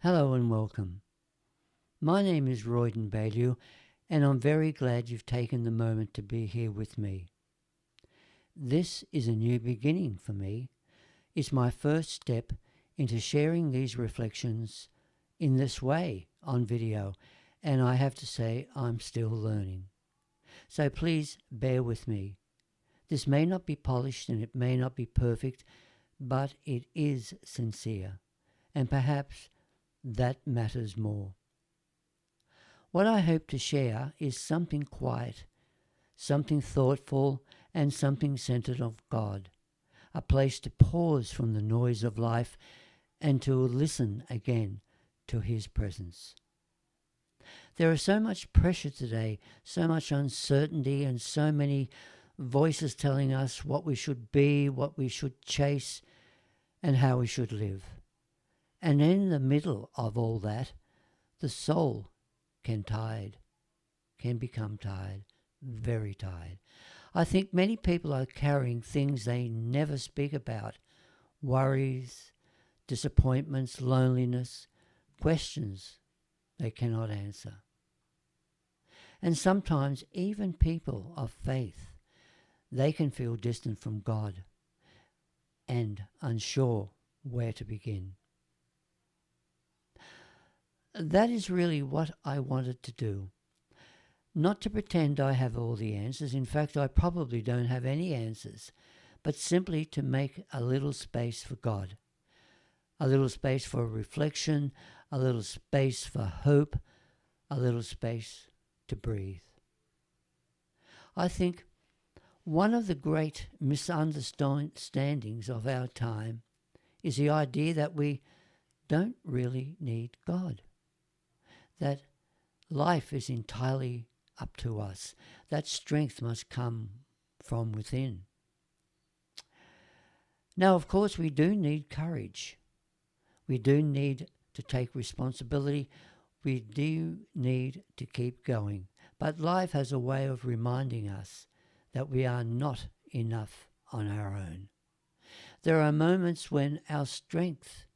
Hello and welcome. My name is Royden Bailey, and I'm very glad you've taken the moment to be here with me. This is a new beginning for me. It's my first step into sharing these reflections in this way on video, and I have to say I'm still learning. So please bear with me. This may not be polished and it may not be perfect, but it is sincere, and perhaps that matters more. What I hope to share is something quiet, something thoughtful, and something centered of God, a place to pause from the noise of life and to listen again to His presence. There is so much pressure today, so much uncertainty, and so many voices telling us what we should be, what we should chase, and how we should live. And in the middle of all that, the soul can become tired, very tired. I think many people are carrying things they never speak about: worries, disappointments, loneliness, questions they cannot answer. And sometimes even people of faith, they can feel distant from God and unsure where to begin. That is really what I wanted to do. Not to pretend I have all the answers. In fact, I probably don't have any answers, but simply to make a little space for God, a little space for reflection, a little space for hope, a little space to breathe. I think one of the great misunderstandings of our time is the idea that we don't really need God, that life is entirely up to us, that strength must come from within. Now, of course, we do need courage. We do need to take responsibility. We do need to keep going. But life has a way of reminding us that we are not enough on our own. There are moments when our strength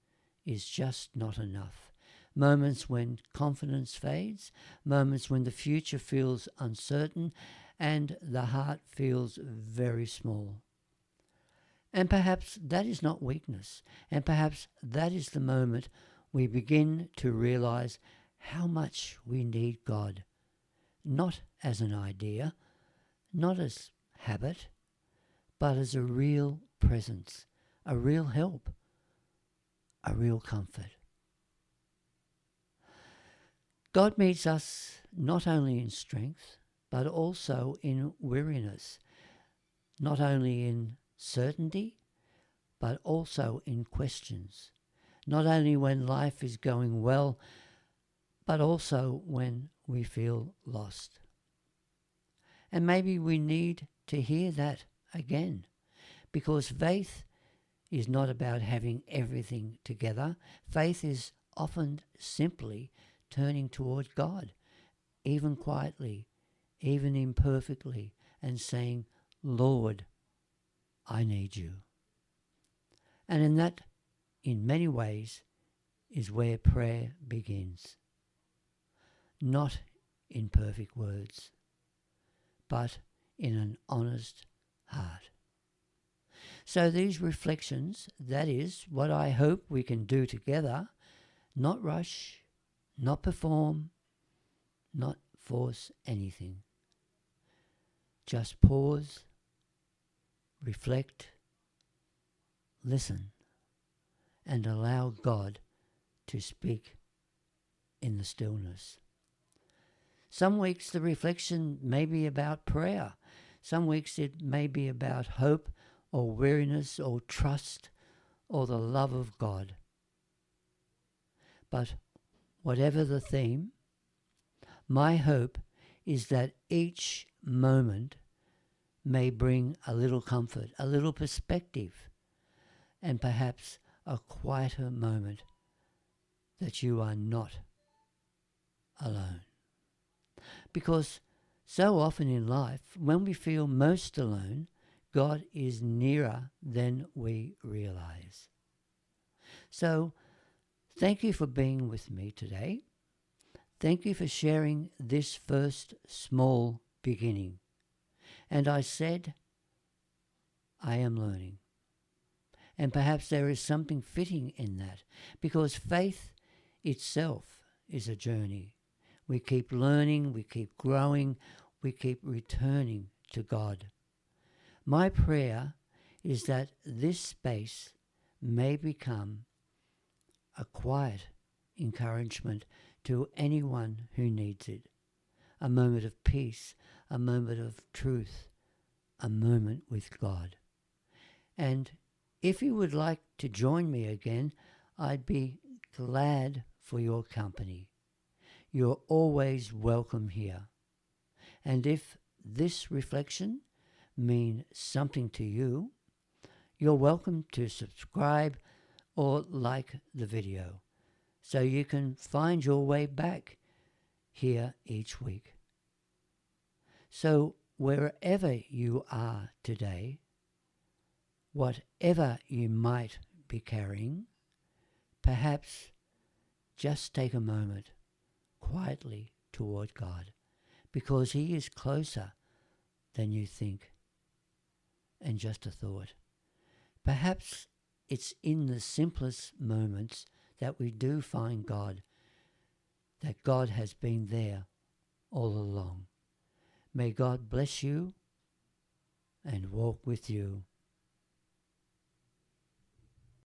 is just not enough. Moments when confidence fades, moments when the future feels uncertain and the heart feels very small. And perhaps that is not weakness, and perhaps that is the moment we begin to realize how much we need God, not as an idea, not as habit, but as a real presence, a real help, a real comfort. God meets us not only in strength, but also in weariness, not only in certainty, but also in questions, not only when life is going well, but also when we feel lost. And maybe we need to hear that again, because faith is not about having everything together. Faith is often simply turning toward God, even quietly, even imperfectly, and saying, Lord, I need you. And in that, in many ways, is where prayer begins. Not in perfect words, but in an honest heart. So these reflections, that is what I hope we can do together, not rush, not perform, not force anything. Just pause, reflect, listen, and allow God to speak in the stillness. Some weeks the reflection may be about prayer. Some weeks it may be about hope or weariness or trust or the love of God. But whatever the theme, my hope is that each moment may bring a little comfort, a little perspective, and perhaps a quieter moment that you are not alone. Because so often in life, when we feel most alone, God is nearer than we realize. So Thank you for being with me today. Thank you for sharing this first small beginning. And I said, I am learning. And perhaps there is something fitting in that, because faith itself is a journey. We keep learning, we keep growing, we keep returning to God. My prayer is that this space may become a quiet encouragement to anyone who needs it, a moment of peace, a moment of truth, a moment with God. And if you would like to join me again, I'd be glad for your company. You're always welcome here. And if this reflection means something to you, you're welcome to subscribe or like the video so you can find your way back here each week. So wherever you are today, whatever you might be carrying, perhaps just take a moment quietly toward God, because He is closer than you think. And just a thought. Perhaps it's in the simplest moments that we do find God, that God has been there all along. May God bless you and walk with you